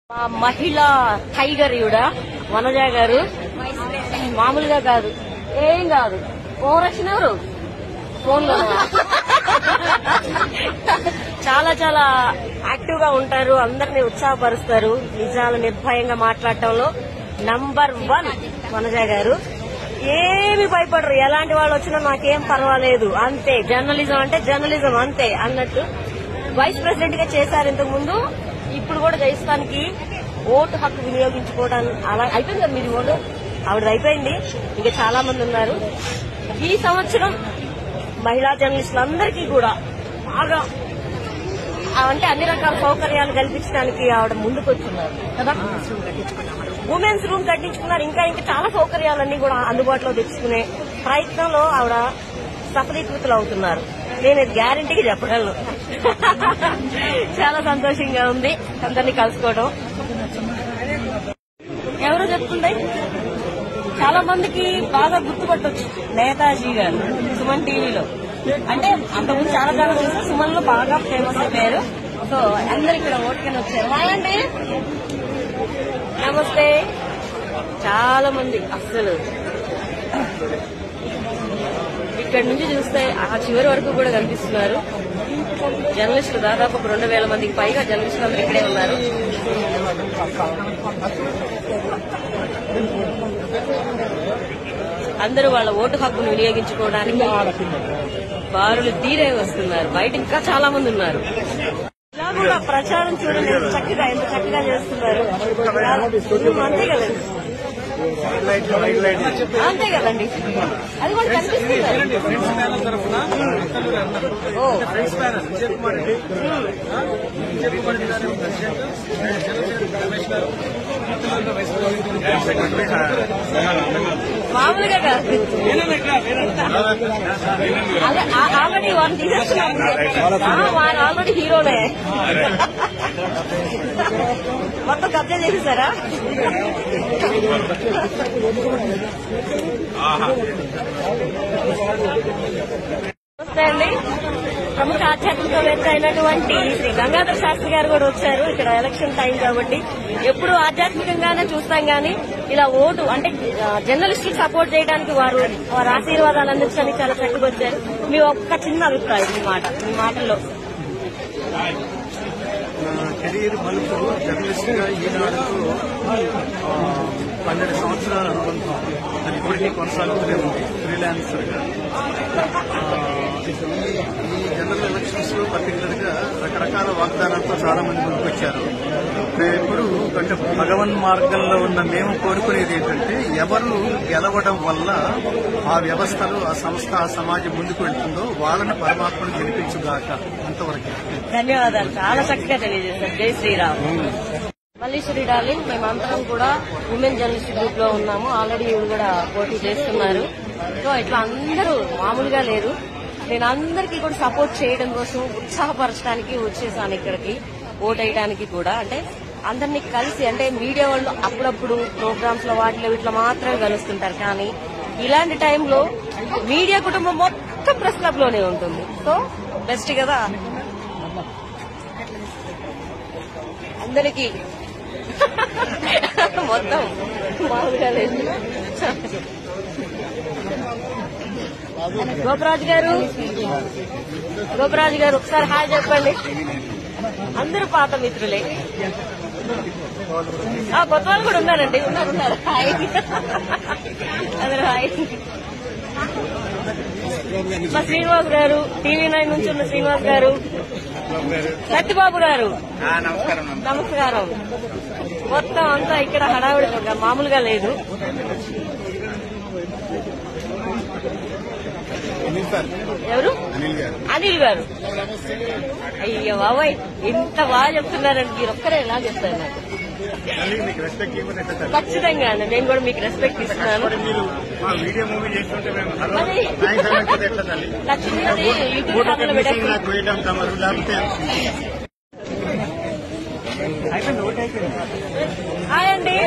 మా మహిళా టైగర్ ఈవిడ వనజ గారు మామూలుగా కాదు, ఏం కాదు. ఓరక్షణ ఎవరు ఫోన్లో చాలా చాలా యాక్టివ్ గా ఉంటారు, అందరినీ ఉత్సాహపరుస్తారు. నిజాలు నిర్భయంగా మాట్లాడటంలో నంబర్ 1 వనజ గారు. ఏమి భయపడరు, ఎలాంటి వాళ్ళు వచ్చినా నాకేం పర్వాలేదు, అంతే. జర్నలిజం అంటే జర్నలిజం అంతే అన్నట్టు. వైస్ ప్రెసిడెంట్ గా చేశారు ఇంతకు ముందు. ఇప్పుడు కూడా జయిస్తానికి ఓటు హక్కు వినియోగించుకోవడానికి అలా అయిపోయింది కదా. మీరు ఓటు ఆవిడది అయిపోయింది, ఇంకా చాలా మంది ఉన్నారు. ఈ సంవత్సరం మహిళా జర్నలిస్టులందరికీ కూడా బాగా అంటే అన్ని రకాల సౌకర్యాలు కల్పించడానికి ఆవిడ ముందుకొచ్చున్నారు కదా. ఉమెన్స్ రూమ్ కట్టించుకున్నారు. ఇంకా ఇంకా చాలా సౌకర్యాలన్నీ కూడా అందుబాటులో తెచ్చుకునే ప్రయత్నంలో ఆవిడ సఫలీకృతులు అవుతున్నారు. నేను గ్యారంటీగా చెప్పగలను. చాలా సంతోషంగా ఉంది అందరినీ కలుసుకోవడం. ఎవరో చెప్తుంది, చాలా మందికి బాగా గుర్తుపట్టొచ్చు నేతాజీ గారు సుమన్ టీవీలో. అంటే అంతకుముందు చాలా చాలా చూస్తే సుమన్ లో బాగా ఫేమస్ అయిపోయారు. సో అందరు ఇక్కడ ఓటుకని వచ్చారు. హాయ్ అండి, నమస్తే. చాలా మంది అస్సలు ఇక్కడ నుంచి చూస్తే ఆ చివరి వరకు కూడా కనిపిస్తున్నారు జర్నలిస్టులు. దాదాపు 2,000 మందికి పైగా జర్నలిస్టులు అందరూ ఇక్కడే ఉన్నారు. అందరూ వాళ్ళ ఓటు హక్కును వినియోగించుకోవడానికి బారులు తీరే వస్తున్నారు. బయట ఇంకా చాలా మంది ఉన్నారు. ఇలా కూడా ప్రచారం చూడండి ఎంత చక్కగా చేస్తున్నారు. అంతే కదండి, అంతే కదండి. అది కూడా కనిపిస్తుంది. మామూలుగా కాదు, అదే ఆల్రెడీ వాళ్ళు తీసేస్తున్నారు. వాళ్ళు ఆల్రెడీ హీరోనే. మొత్తం కబ్జా చేసేసారా? నమస్తే అండి. ప్రముఖ ఆధ్యాత్మికవేత్త అయినటువంటి శ్రీ గంగాధర శాస్త్రి గారు కూడా వచ్చారు. ఇక్కడ ఎలక్షన్ టైం కాబట్టి ఎప్పుడు ఆధ్యాత్మికంగానే చూస్తాం గానీ ఇలా ఓటు అంటే జర్నలిస్టులకు సపోర్ట్ చేయడానికి వారి ఆశీర్వాదాలు అందించడానికి చాలా చక్కగా వచ్చారు. మీ ఒక్క చిన్న అభిప్రాయం మీ మాటల్లో. కెరీర్ మలుపు జర్నలిస్ట్ గా ఈనాడుతో 12 సంవత్సరాల అనుబంధం అది ఇప్పటికీ కొనసాగుతూనే ఉంది. ఫ్రీలాన్సర్ గా ఈ జనరల్ ఎలక్షన్స్ లో పర్టికులర్ గా రకరకాల వాగ్దానాలతో చాలా మంది ముందుకొచ్చారు. ఇప్పుడు అంటే భగవన్ మార్గంలో ఉన్న మేము కోరుకునేది ఏంటంటే ఎవరు గెలవడం వల్ల ఆ వ్యవస్థలు, ఆ సంస్థ, ఆ సమాజం ముందుకు వెళ్తుందో వాళ్ళని పరమాత్మను గెలిపించుగాక. అంతవరకు. ధన్యవాదాలు, చాలా చక్కగా తెలియజేశారు. జై శ్రీరామ్. మల్లీశ్వరి డార్లింగ్, మేమందరం కూడా ఉమెన్ జర్నలిస్ట్ గ్రూప్ లో ఉన్నాము. ఆల్రెడీ ఇవి కూడా పోటీ చేస్తున్నారు. సో ఇట్లా అందరూ మామూలుగా లేరు. నేను అందరికీ కూడా సపోర్ట్ చేయడం కోసం, ఉత్సాహపరచడానికి వచ్చేసాను ఇక్కడికి. ఓట్ వేయడానికి కూడా అంటే అందరినీ కలిసి, అంటే మీడియా వాళ్ళు అప్పుడప్పుడు ప్రోగ్రామ్స్ లో వాటిలో ఇట్లా మాత్రమే కలుస్తుంటారు. కానీ ఇలాంటి టైంలో మీడియా కుటుంబం మొత్తం ప్రెస్ క్లబ్ లోనే ఉంటుంది. సో బెస్ట్ కదా అందరికీ. మొత్తం మామూలుగా లేదు. గోపరాజు గారు ఒకసారి హాయ్ చెప్పండి. అందరూ పాత మిత్రులే. కొత్త వాళ్ళు కూడా ఉన్నారండి, ఉన్నారు. హాయ్ అందరూ హాయ్. మా శ్రీనివాస్ గారు, TV9 నుంచి ఉన్న శ్రీనివాస్ గారు, సత్యబాబు గారు నమస్కారం. మొత్తం అంతా ఇక్కడ హడావిడి మామూలుగా లేదు. ఎవరు? అనిల్ గారు. అయ్యో బాబాయ్, ఇంత బాగా చెప్తున్నారండి. మీరు ఒక్కరే ఎలా చెప్తారు నాకు. ఖచ్చితంగా అండి, నేను కూడా మీకు రెస్పెక్ట్ ఇస్తున్నాను. ఖచ్చితంగా యూట్యూబ్ ఛానల్ హాయ్ అండి.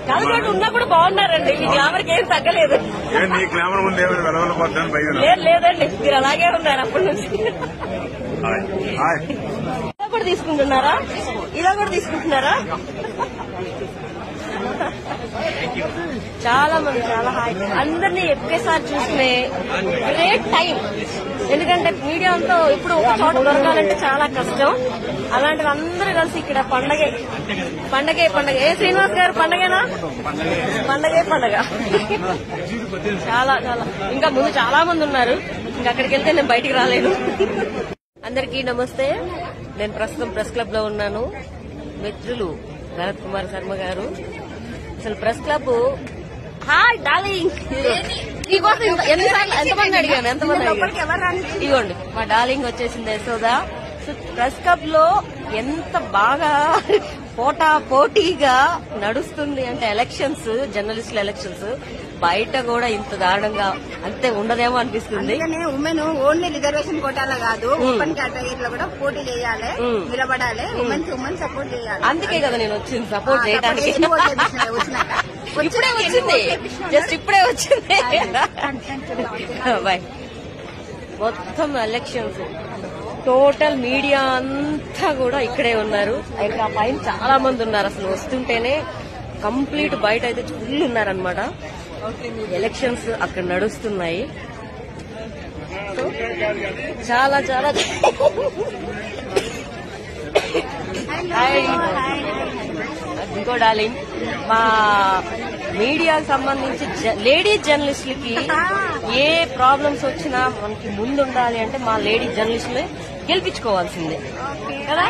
కాదు ఉన్నా కూడా బాగున్నారండి. మీ గ్లామర్కి ఏం తగ్గలేదు. లేదండి, మీరు అలాగే ఉన్నారు అప్పటి నుంచి. కూడా తీసుకుంటున్నారా? ఇలా కూడా తీసుకుంటున్నారా? చాలా మంది చాలా హాయ్, అందరినీ ఒకేసారి చూసుకునే గ్రేట్ టైం. ఎందుకంటే మీడియా అంతా ఇప్పుడు ఒక చోట దొరకాలంటే చాలా కష్టం. అలాంటివి అందరూ కలిసి ఇక్కడ పండగే పండగే పండగ. ఏ శ్రీనివాస్ గారు పండగేనా? పండగే పండగ. చాలా చాలా ఇంకా ముందు చాలా మంది ఉన్నారు. ఇంకా అక్కడికి వెళ్తే నేను బయటికి రాలేను. అందరికీ నమస్తే. నేను ప్రస్తుతం ప్రెస్ క్లబ్ లో ఉన్నాను. మిత్రులు భరత్ కుమార్ శర్మ గారు అసలు ప్రెస్ క్లబ్. హాయ్ డార్లింగ్, నీకోసం ఎంతమంది అడిగాను, ఇగోండి మా డార్లింగ్ వచ్చేసింది యశోద. ప్రెస్ క్లబ్ లో ఎంత బాగా పోటాపోటీగా నడుస్తుంది అంటే ఎలక్షన్స్, జర్నలిస్టుల ఎలక్షన్స్. బయట కూడా ఇంత దారుణంగా అంతే ఉండదేమో అనిపిస్తుంది. ఉమెన్ ఓన్లీ రిజర్వేషన్ కోటాలో కాదు, ఓపెన్ కేటగిరీలో కూడా పోటీ చేయాలి, నిలబడాలి, ఉమెన్ సపోర్ట్ చేయాలి. అందుకే కదా నేను వచ్చింది, సపోర్ట్ చేయడానికి. ఇప్పుడే వచ్చింది, జస్ట్ ఇప్పుడే వచ్చింది. బాయ్. మొత్తం ఎలక్షన్స్, టోటల్ మీడియా అంతా కూడా ఇక్కడే ఉన్నారు. ఇక్కడ పైన చాలా మంది ఉన్నారు. అసలు వస్తుంటేనే కంప్లీట్ బయట అయితే ఫుల్ ఉన్నారనమాట. ఎలక్షన్స్ అక్కడ నడుస్తున్నాయి. సో చాలా చాలా ఇంకో డార్లింగ్, మా మీడియాకు సంబంధించి లేడీ జర్నలిస్టులకి ఏ ప్రాబ్లమ్స్ వచ్చినా మనకి ముందు ఉండాలి అంటే మా లేడీ జర్నలిస్టులే గెలిపించుకోవాల్సిందే కదా.